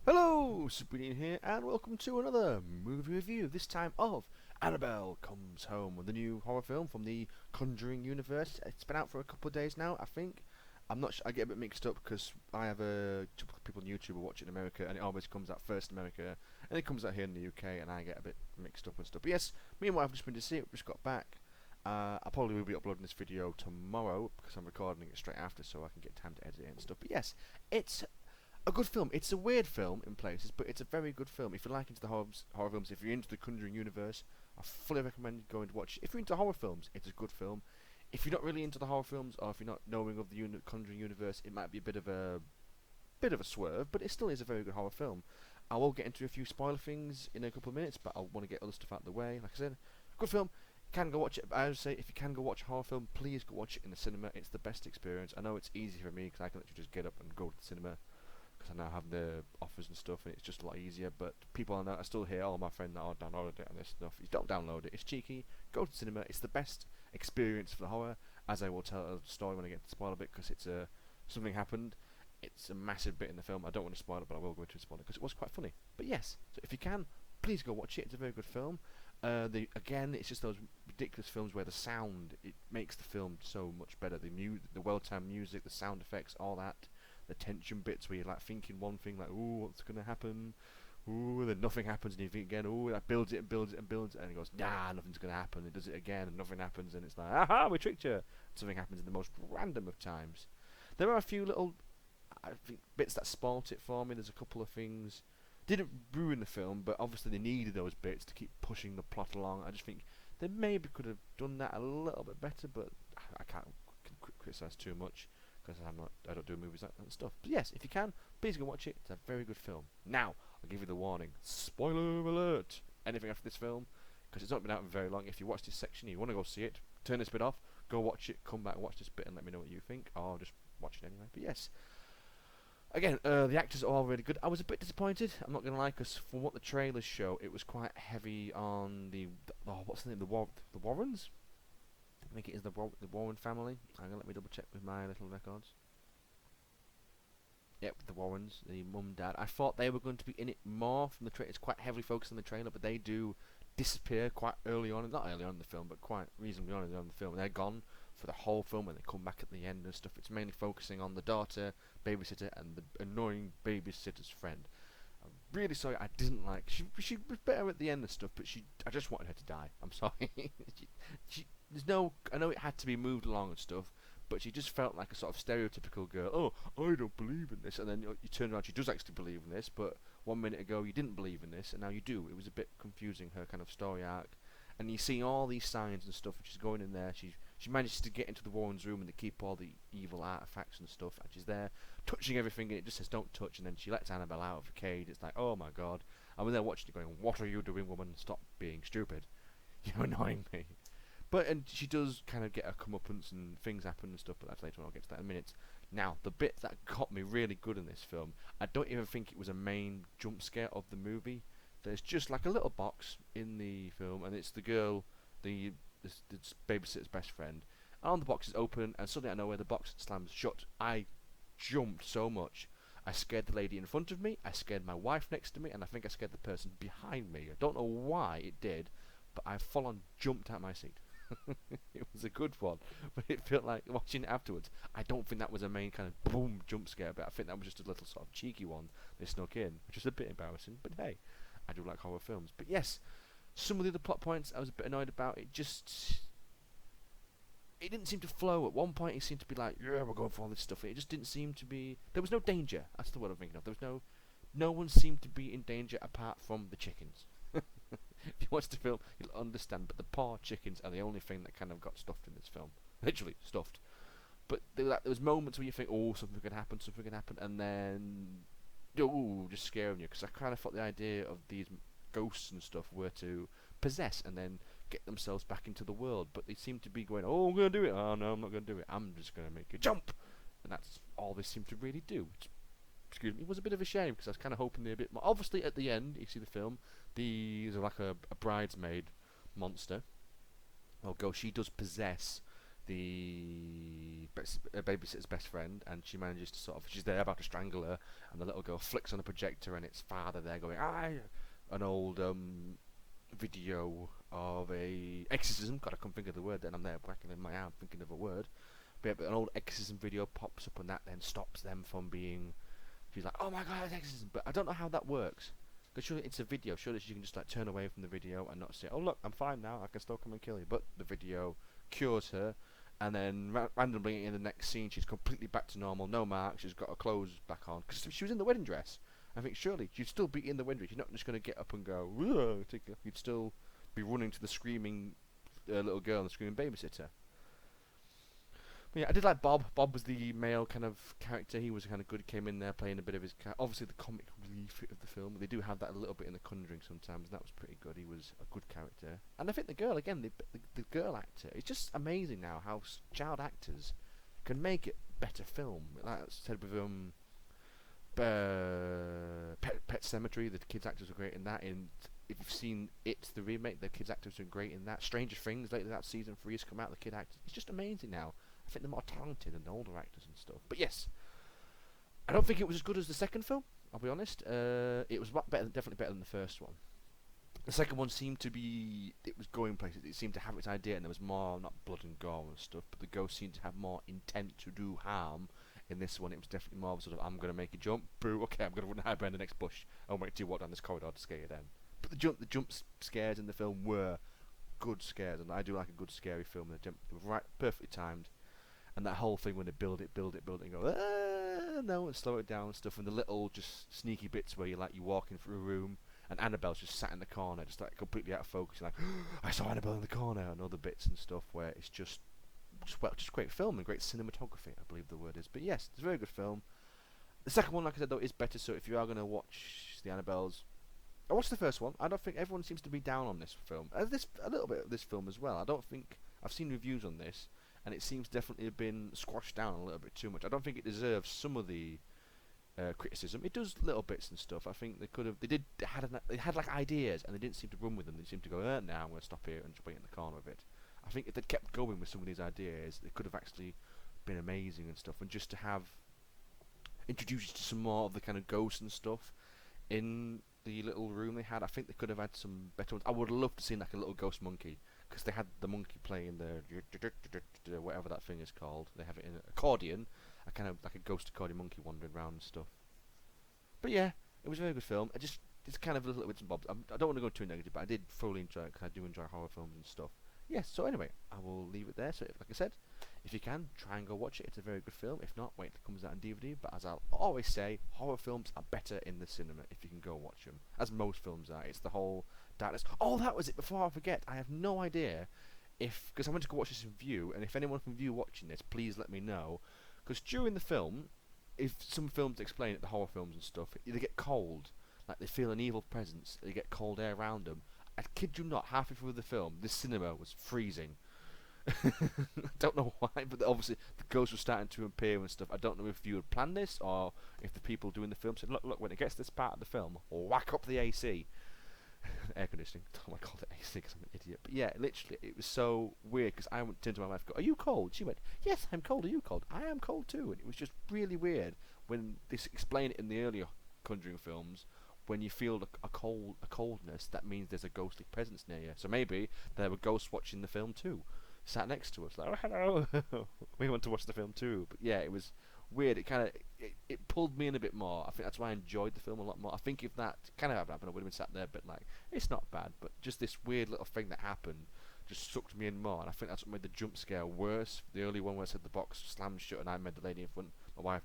Hello, Superdean here, and welcome to another movie review. This time of Annabelle Comes Home, the new horror film from the Conjuring universe. It's been out for a couple of days now, I think. I'm not sure. I get a bit mixed up because I have a couple of people on YouTube who watch it in America, and it always comes out first in America, and it comes out here in the UK, and I get a bit mixed up and stuff. But yes, me and my wife have just been to see it. We just got back. I probably will be uploading this video tomorrow because I'm recording it straight after, so I can get time to edit it and stuff. But yes, it's a good film. It's a weird film in places, but it's a very good film. If you're like into the horror films, if you're into the Conjuring universe, I fully recommend going to watch it. If you're into horror films, it's a good film. If you're not really into the horror films, or if you're not knowing of the Conjuring universe, it might be a bit of a swerve, but it still is a very good horror film. I will get into a few spoiler things in a couple of minutes, but I want to get other stuff out of the way. Like I said, good film. Can go watch it. But I would say if you can go watch a horror film, please go watch it in the cinema. It's the best experience. I know it's easy for me because I can literally just get up and go to the cinema because I now have the offers and stuff, and it's just a lot easier. But people I still hear, oh, my friend that downloaded it and this stuff. You don't download it. It's cheeky. Go to the cinema. It's the best experience for the horror. As I will tell a story when I get to the spoiler bit, because it's something happened. It's a massive bit in the film. I don't want to spoil it, but I will go into a spoiler because it was quite funny. But yes, so if you can, please go watch it. It's a very good film. Again, it's just those ridiculous films where the sound it makes the film so much better. The well-timed music, the sound effects, all that. The tension bits where you're like thinking one thing, like, ooh, what's gonna happen? Ooh, then nothing happens, and you think again, ooh, that builds it and builds it and builds it, and it goes, nah, nothing's gonna happen. It does it again, and nothing happens, and it's like, aha, we tricked you. Something happens in the most random of times. There are a few little, I think, bits that spoilt it for me. There's a couple of things didn't ruin the film, but obviously they needed those bits to keep pushing the plot along. I just think they maybe could have done that a little bit better, but I can't criticize too much because I don't do movies like that and stuff. But yes, if you can, please go watch it. It's a very good film. Now I'll give you the warning: spoiler alert. Anything after this film, because it's not been out very long. If you watch this section, you want to go see it, turn this bit off, go watch it, come back and watch this bit, and let me know what you think, or just watch it anyway. But yes. Again, the actors are all really good. I was a bit disappointed, I'm not going to lie, because from what the trailers show, it was quite heavy on what's the name, the Warrens? I think it is the Warren family. I'm going to let me double check with my little records. Yep, the Warrens, the mum, dad. I thought they were going to be in it more from the trailer. It's quite heavily focused on the trailer, but they do disappear quite early on. Not early on in the film, but quite reasonably on in the film. They're gone for the whole film when they come back at the end and stuff. It's mainly focusing on the daughter, babysitter, and the annoying babysitter's friend. I'm really sorry, I didn't like. She was better at the end and stuff, but I just wanted her to die. I'm sorry. There's no. I know it had to be moved along and stuff, but she just felt like a sort of stereotypical girl. Oh, I don't believe in this, and then you turn around, she does actually believe in this, but 1 minute ago you didn't believe in this, and now you do. It was a bit confusing, her kind of story arc. And you see all these signs and stuff, which is going in there. She manages to get into the Warren's room and they keep all the evil artifacts and stuff. And she's there, touching everything, and it just says don't touch. And then she lets Annabelle out of the cage. It's like, oh my god. And we're there watching it going, what are you doing, woman? Stop being stupid. You're annoying me. And she does kind of get her comeuppance and things happen and stuff, but that's later on. I'll get to that in a minute. Now, the bit that got me really good in this film, I don't even think it was a main jump scare of the movie. There's just like a little box in the film, and it's the girl, the babysitter's best friend. And on the box is open, and suddenly I know where the box slams shut. I jumped so much. I scared the lady in front of me, I scared my wife next to me, and I think I scared the person behind me. I don't know why it did, but I full on jumped out my seat. It was a good one, but it felt like watching it afterwards. I don't think that was a main kind of boom jump scare, but I think that was just a little sort of cheeky one they snuck in, which is a bit embarrassing, but hey. I do like horror films. But yes, some of the other plot points I was a bit annoyed about. It didn't seem to flow. At one point it seemed to be like, yeah, we're going for all this stuff. It just didn't seem to be. There was no danger. That's the word I'm thinking of. There was no one seemed to be in danger apart from the chickens. If you watch the film, you'll understand. But the poor chickens are the only thing that kind of got stuffed in this film. Literally stuffed. But there was moments where you think, oh, something could happen, and then just scaring you, because I kind of thought the idea of these ghosts and stuff were to possess and then get themselves back into the world, but they seem to be going, oh, I'm going to do it, oh no, I'm not going to do it, I'm just going to make a jump, and that's all they seem to really do, which, excuse me, was a bit of a shame, because I was kind of hoping they're a bit more. Obviously at the end, you see the film, there's like a bridesmaid monster, oh ghost, she does possess the babysitter's best friend, and she manages to sort of, she's there about to strangle her, and the little girl flicks on a projector, and it's father there going, "I," an old video of a exorcism. God, I can't think of the word. Then I'm there whacking in my arm thinking of a word. But, yeah, but an old exorcism video pops up, and that then stops them from being. She's like, "Oh my God, it's exorcism!" But I don't know how that works. Because surely it's a video. Surely she can just like turn away from the video and not say, "Oh look, I'm fine now. I can still come and kill you." But the video cures her, and then randomly in the next scene, she's completely back to normal. No marks. She's got her clothes back on because she was in the wedding dress. I think surely you'd still be in the wedding dress. You're not just going to get up and go. You'd still be running to the screaming little girl and the screaming babysitter. But yeah, I did like Bob. Bob was the male kind of character. He was kind of good. Came in there playing a bit of his obviously the comic relief of the film. They do have that a little bit in The Conjuring sometimes, and that was pretty good. He was a good character. And I think the girl again, the girl actor, it's just amazing now how child actors can make it better film. Like I said with Pet Cemetery, the kids actors were great in that. If you've seen It, the remake, the kids actors are great in that. Stranger Things, later that season 3 has come out, the kid actors. It's just amazing now. I think they're more talented than the older actors and stuff. But yes, I don't think it was as good as the second film, I'll be honest. It was definitely better than the first one. The second one seemed to be, it was going places. It seemed to have its idea, and there was more, not blood and gore and stuff, but the ghost seemed to have more intent to do harm. In this one, it was definitely more of a sort of, I'm going to make you jump, boo, okay, I'm going to run and hide behind the next bush, and wait till you walk down this corridor to scare you then. But the jump scares in the film were good scares, and I do like a good scary film. They were right, perfectly timed. And that whole thing when they build it, and go, no, and slow it down and stuff, and the little just sneaky bits where you walking through a room, and Annabelle's just sat in the corner, just like completely out of focus, like, I saw Annabelle in the corner, and other bits and stuff where it's just great film and great cinematography, I believe the word is. But yes, it's a very good film. The second one, like I said, though, is better, so if you are going to watch the Annabelles, I watched the first one. I don't think everyone seems to be down on this film. A little bit of this film as well. I don't think, I've seen reviews on this, and it seems definitely have been squashed down a little bit too much. I don't think it deserves some of the criticism. It does little bits and stuff. I think they had like ideas, and they didn't seem to run with them. They seemed to go, now I'm going to stop here and just wait in the corner of it. I think if they'd kept going with some of these ideas, it could have actually been amazing and stuff. And just to have introduced you to some more of the kind of ghosts and stuff in the little room they had, I think they could have had some better ones. I would love to see like a little ghost monkey, because they had the monkey playing the whatever that thing is called. They have it in an accordion, a kind of like a ghost accordion monkey wandering around and stuff. But yeah, it was a very good film. It's kind of a little bits and bobs. I don't want to go too negative, but I did thoroughly enjoy it because I do enjoy horror films and stuff. Yes, so anyway, I will leave it there. So, like I said, if you can, try and go watch it. It's a very good film. If not, wait till it comes out on DVD. But as I'll always say, horror films are better in the cinema if you can go watch them. As most films are. It's the whole darkness. Oh, that was it. Before I forget, I have no idea because I went to go watch this in View, and if anyone from View watching this, please let me know. Because during the film, if some films explain it, the horror films and stuff, they get cold. Like they feel an evil presence. They get cold air around them. I kid you not, halfway through the film, the cinema was freezing. I don't know why, but obviously the ghosts were starting to appear and stuff. I don't know if you had planned this or if the people doing the film said, look, when it gets to this part of the film, whack up the AC. Air conditioning. I called it AC because I'm an idiot. But yeah, literally, it was so weird because I went to my wife and go, are you cold? She went, yes, I'm cold. Are you cold? I am cold too. And it was just really weird when they explain it in the earlier Conjuring films. When you feel a coldness, that means there's a ghostly presence near you. So maybe there were ghosts watching the film too, sat next to us. Like, oh, hello, we want to watch the film too. But yeah, it was weird. It pulled me in a bit more. I think that's why I enjoyed the film a lot more. I think if that kind of happened, I would have been sat there, but like, it's not bad. But just this weird little thing that happened just sucked me in more. And I think that's what made the jump scare worse. The early one where I said the box slammed shut and I made the lady in front, my wife,